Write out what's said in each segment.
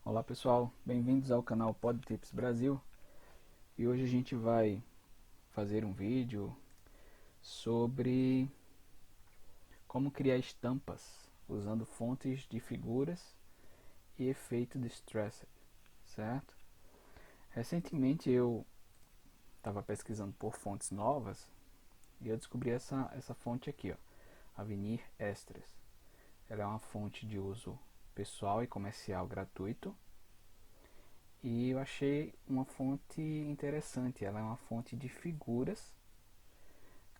Olá pessoal, bem-vindos ao canal PodTips Brasil. E hoje a gente vai fazer um vídeo sobre como criar estampas usando fontes de figuras e efeito Distressed, certo? Recentemente eu estava pesquisando por fontes novas e eu descobri essa fonte aqui, ó, a Veneer Extras. Ela é uma fonte de uso pessoal e comercial gratuito. E eu achei uma fonte interessante. Ela é uma fonte de figuras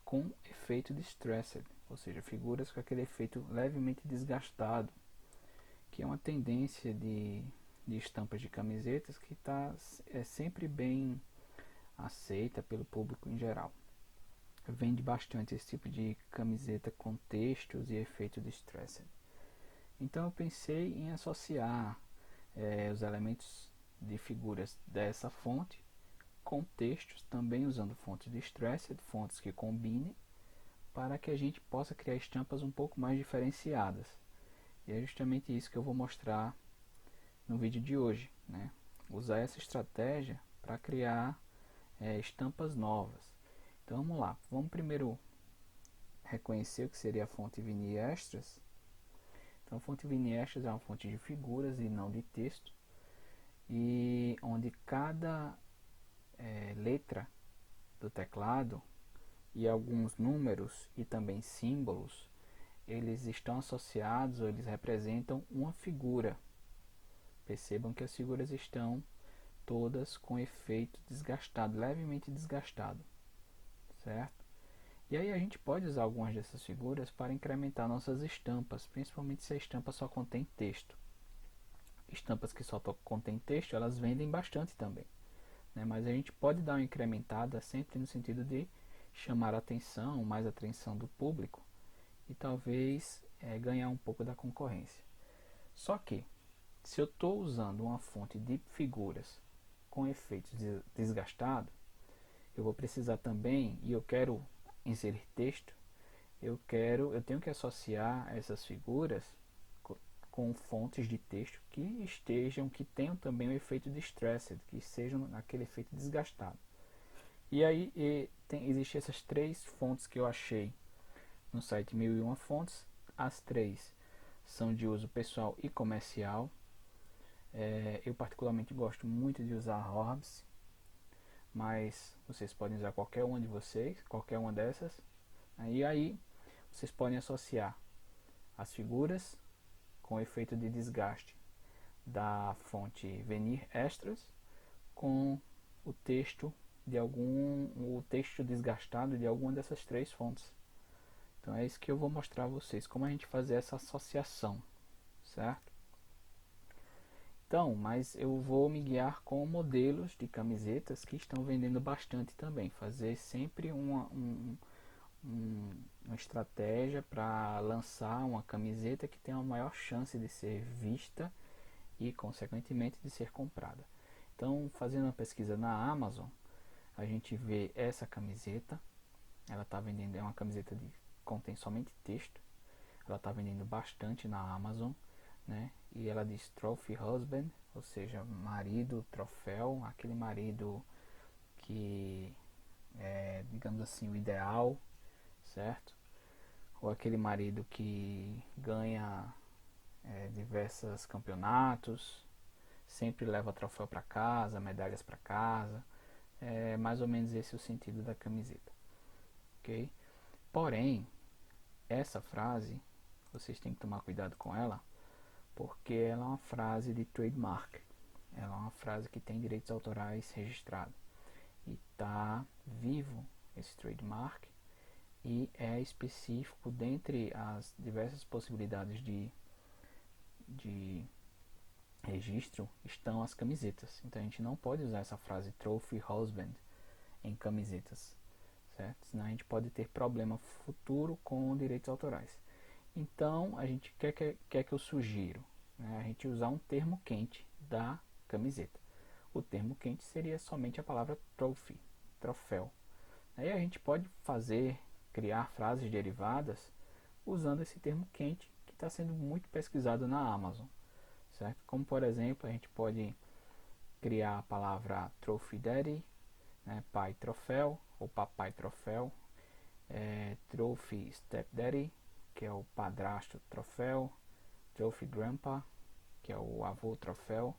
com efeito distressed, ou seja, figuras com aquele efeito levemente desgastado, que é uma tendência de estampas de camisetas que é sempre bem aceita pelo público em geral. Vende bastante esse tipo de camiseta com textos e efeito distressed. Então eu pensei em associar os elementos de figuras dessa fonte com textos, também usando fontes de Distressed, fontes que combinem, para que a gente possa criar estampas um pouco mais diferenciadas. E é justamente isso que eu vou mostrar no vídeo de hoje, né? Usar essa estratégia para criar estampas novas. Então vamos lá, vamos primeiro reconhecer o que seria a fonte Veneer Extras. Então a fonte Veneer Extras é uma fonte de figuras e não de texto, e onde cada letra do teclado e alguns números e também símbolos, eles estão associados ou eles representam uma figura. Percebam que as figuras estão todas com efeito desgastado, levemente desgastado, certo? E aí a gente pode usar algumas dessas figuras para incrementar nossas estampas, principalmente se a estampa só contém texto. Estampas que só contêm texto, elas vendem bastante também, né? Mas a gente pode dar uma incrementada sempre no sentido de chamar a atenção, mais a atenção do público e talvez ganhar um pouco da concorrência. Só que, se eu estou usando uma fonte de figuras com efeitos desgastados, eu vou precisar também, e eu quero inserir texto, eu tenho que associar essas figuras com fontes de texto que tenham também o efeito distressed, que sejam aquele efeito desgastado. E aí existem essas três fontes que eu achei no site 1001 Fontes. As três são de uso pessoal e comercial. Eu particularmente gosto muito de usar a Orbs, mas vocês podem usar qualquer uma de vocês, qualquer uma dessas. E aí vocês podem associar as figuras com efeito de desgaste da fonte Veneer Extras com o texto desgastado de alguma dessas três fontes. Então é isso que eu vou mostrar a vocês, como a gente fazer essa associação, certo? Então, mas eu vou me guiar com modelos de camisetas que estão vendendo bastante também. Fazer sempre uma estratégia para lançar uma camiseta que tenha a maior chance de ser vista e, consequentemente, de ser comprada. Então, fazendo uma pesquisa na Amazon, a gente vê essa camiseta. Ela está vendendo, é uma camiseta que contém somente texto. Ela está vendendo bastante na Amazon, né? E ela diz Trophy Husband, ou seja, marido, troféu, aquele marido que é, digamos assim, o ideal, certo? Ou aquele marido que ganha diversos campeonatos, sempre leva troféu para casa, medalhas para casa. É mais ou menos esse o sentido da camiseta, ok? Porém, essa frase, vocês têm que tomar cuidado com ela, porque ela é uma frase de trademark. Ela é uma frase que tem direitos autorais registrados. E está vivo esse trademark e é específico dentre as diversas possibilidades de registro estão as camisetas. Então a gente não pode usar essa frase Trophy Husband em camisetas, certo? Senão a gente pode ter problema futuro com direitos autorais. Então a gente quer que eu sugiro, né, a gente usar um termo quente da camiseta. O termo quente seria somente a palavra trophy, troféu. Aí a gente pode criar frases derivadas usando esse termo quente que está sendo muito pesquisado na Amazon, certo? Como por exemplo, a gente pode criar a palavra Trophy Daddy, né, pai troféu ou papai troféu, Trophy Stepdaddy, que é o padrasto troféu, Trophy Grandpa, que é o avô troféu.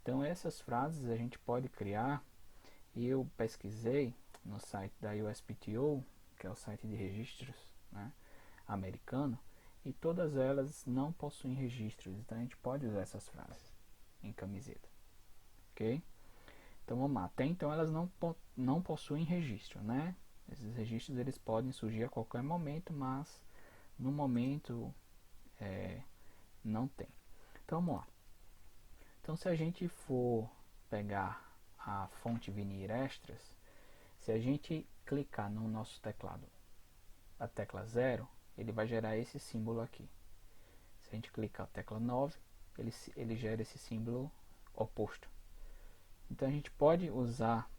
Então essas frases a gente pode criar, e eu pesquisei no site da USPTO, que é o site de registros, né, americano, e todas elas não possuem registros, então a gente pode usar essas frases em camiseta, ok? Então vamos lá, até então elas não possuem registro, né? Esses registros eles podem surgir a qualquer momento, mas no momento não tem. Então vamos lá. Então se a gente for pegar a fonte Vinir Extras, se a gente clicar no nosso teclado, a tecla 0, ele vai gerar esse símbolo aqui. Se a gente clicar a tecla 9, ele gera esse símbolo oposto. Então a gente pode usar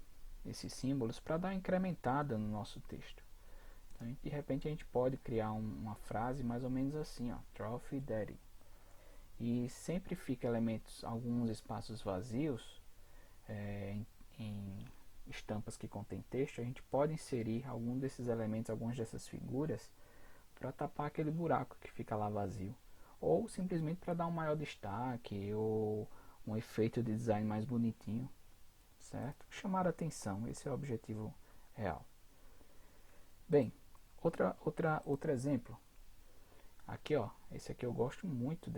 esses símbolos para dar uma incrementada no nosso texto. Então, de repente a gente pode criar uma frase mais ou menos assim, ó, Trophy Daddy. E sempre fica elementos, alguns espaços vazios em estampas que contêm texto. A gente pode inserir algum desses elementos, algumas dessas figuras, para tapar aquele buraco que fica lá vazio, ou simplesmente para dar um maior destaque ou um efeito de design mais bonitinho, certo? Chamar a atenção, esse é o objetivo real. Bem, outro exemplo. Aqui, ó, esse aqui eu gosto muito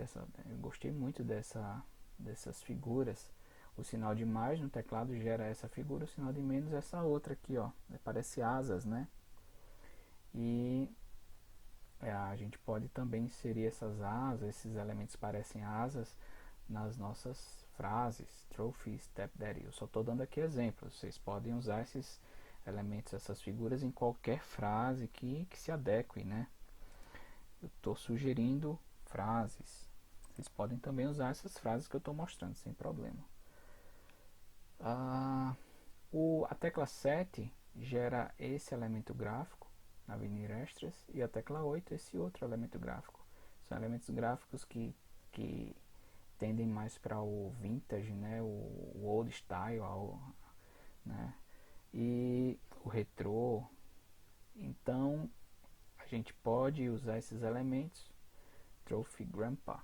eu gostei muito dessas figuras. O sinal de mais no teclado gera essa figura, o sinal de menos essa outra aqui, ó, parece asas, né? E a gente pode também inserir essas asas, esses elementos parecem asas, nas nossas frases, Trophy, Stepdaddy. Eu só estou dando aqui exemplos, vocês podem usar esses elementos, essas figuras em qualquer frase que se adeque, né? Eu estou sugerindo frases, vocês podem também usar essas frases que eu estou mostrando, sem problema. A tecla 7 gera esse elemento gráfico na Vinir Extras, e a tecla 8 esse outro elemento gráfico. São elementos gráficos que tendem mais para o vintage, né, o old style, né, e o retrô. Então a gente pode usar esses elementos. Trophy Grandpa,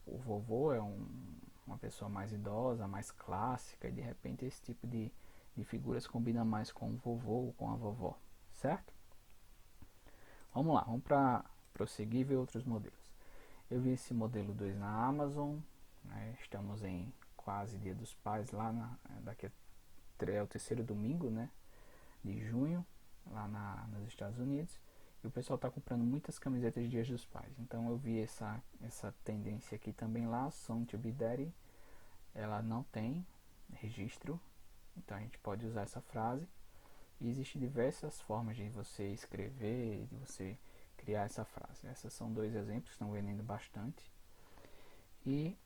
o vovô é uma pessoa mais idosa, mais clássica, e de repente esse tipo de figuras combina mais com o vovô ou com a vovó, certo? Vamos lá, vamos para prosseguir e ver outros modelos. Eu vi esse modelo 2 na Amazon, né? Estamos em quase Dia dos Pais, lá daqui é o terceiro domingo, né, de junho, lá nos Estados Unidos. E o pessoal está comprando muitas camisetas de Dias dos Pais. Então eu vi essa tendência aqui também lá, Soon to be Daddy. Ela não tem registro, então a gente pode usar essa frase. E existem diversas formas de você escrever, de você criar essa frase. Esses são dois exemplos que estão vendendo bastante. E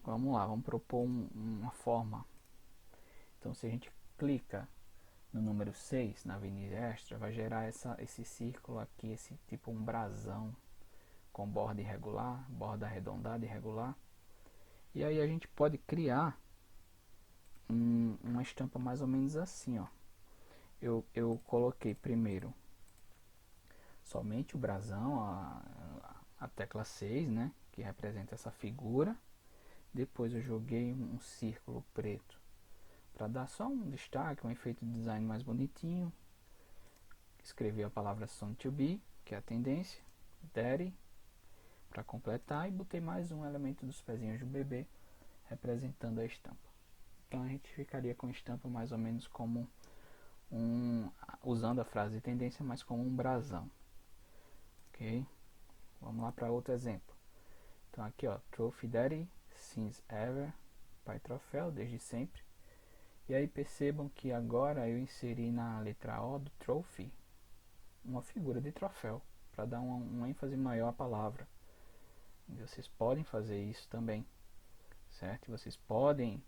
vamos lá, vamos propor uma forma. Então se a gente clica no número 6, na Avenida Extra, vai gerar esse círculo aqui, esse tipo um brasão com borda irregular, borda arredondada irregular. E aí a gente pode criar uma estampa mais ou menos assim, ó. Eu coloquei primeiro somente o brasão, a tecla 6, né, que representa essa figura. Depois eu joguei um círculo preto para dar só um destaque, um efeito de design mais bonitinho. Escrevi a palavra soon to be, que é a tendência, daddy, para completar, e botei mais um elemento dos pezinhos do bebê representando a estampa. Então a gente ficaria com a estampa mais ou menos como usando a frase de tendência, mas como um brasão. Ok? Vamos lá para outro exemplo. Então aqui, ó, Trophy Daddy since ever, pai troféu desde sempre. E aí percebam que agora eu inseri na letra O do trophy uma figura de troféu para dar um ênfase maior à palavra. E vocês podem fazer isso também, certo? Vocês podem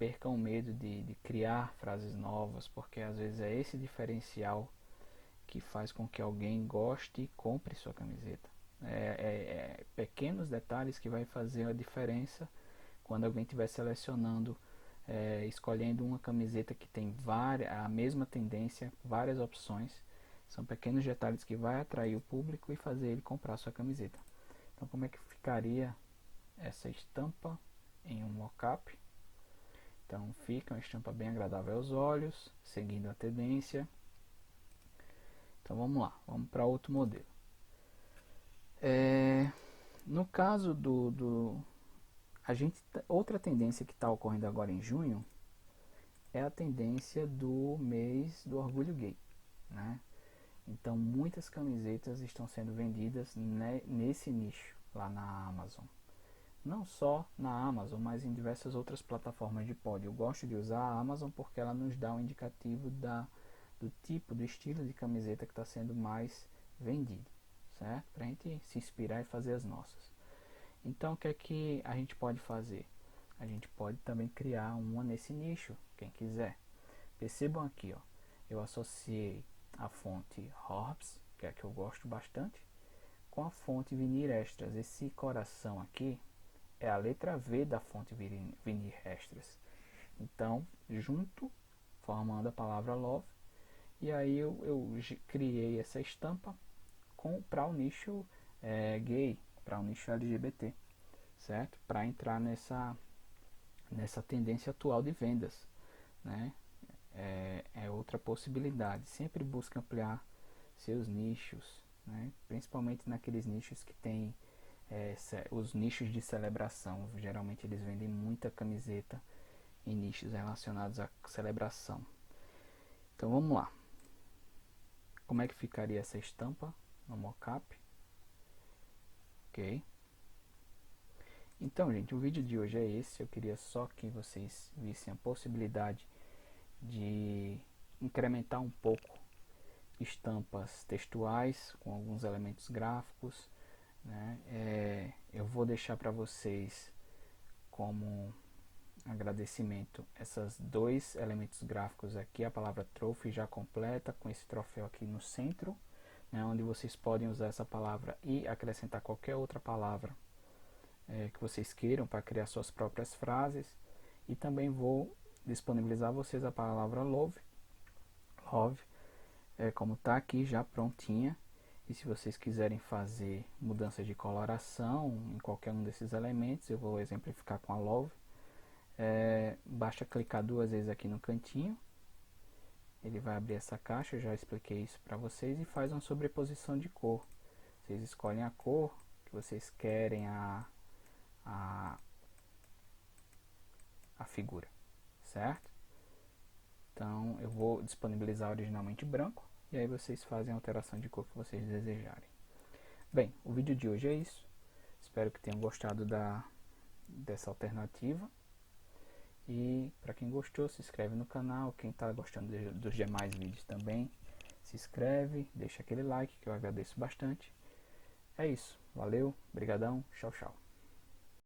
percam o medo de criar frases novas, porque às vezes é esse diferencial que faz com que alguém goste e compre sua camiseta. Pequenos detalhes que vai fazer a diferença quando alguém estiver selecionando, escolhendo uma camiseta que tem a mesma tendência, várias opções, são pequenos detalhes que vai atrair o público e fazer ele comprar sua camiseta. Então, como é que ficaria essa estampa em um mockup? Então, fica uma estampa bem agradável aos olhos, seguindo a tendência. Então, vamos lá, vamos para outro modelo. No caso outra tendência que está ocorrendo agora em junho é a tendência do mês do orgulho gay, né? Então, muitas camisetas estão sendo vendidas nesse nicho lá na Amazon. Não só na Amazon, mas em diversas outras plataformas de pod. Eu gosto de usar a Amazon porque ela nos dá um indicativo do tipo, do estilo de camiseta que está sendo mais vendido, certo? Para a gente se inspirar e fazer as nossas. Então, o que é que a gente pode fazer? A gente pode também criar uma nesse nicho, quem quiser. Percebam aqui, ó, eu associei a fonte Hobbs, que é a que eu gosto bastante, com a fonte Vinyl Extras. Esse coração aqui é a letra V da fonte Vinyl Extras. Então, junto, formando a palavra love, e aí eu criei essa estampa para o nicho gay, para o nicho LGBT, certo? Para entrar nessa tendência atual de vendas, né? É outra possibilidade. Sempre busque ampliar seus nichos, né? Principalmente naqueles nichos que tem os nichos de celebração. Geralmente eles vendem muita camiseta em nichos relacionados à celebração. Então vamos lá. Como é que ficaria essa estampa no mockup? Ok. Então, gente, o vídeo de hoje é esse. Eu queria só que vocês vissem a possibilidade de incrementar um pouco estampas textuais com alguns elementos gráficos, né? Eu vou deixar para vocês como agradecimento esses dois elementos gráficos aqui, a palavra trophy já completa com esse troféu aqui no centro, né, onde vocês podem usar essa palavra e acrescentar qualquer outra palavra que vocês queiram para criar suas próprias frases. E também vou disponibilizar a vocês a palavra love, como está aqui já prontinha. E se vocês quiserem fazer mudança de coloração em qualquer um desses elementos, eu vou exemplificar com a love. Basta clicar duas vezes aqui no cantinho, ele vai abrir essa caixa, eu já expliquei isso para vocês, e faz uma sobreposição de cor. Vocês escolhem a cor que vocês querem a figura, certo? Então eu vou disponibilizar originalmente branco, e aí vocês fazem a alteração de cor que vocês desejarem. Bem, o vídeo de hoje é isso. Espero que tenham gostado dessa alternativa. E para quem gostou, se inscreve no canal. Quem está gostando dos demais vídeos também, se inscreve, deixa aquele like que eu agradeço bastante. É isso, valeu, brigadão, tchau, tchau.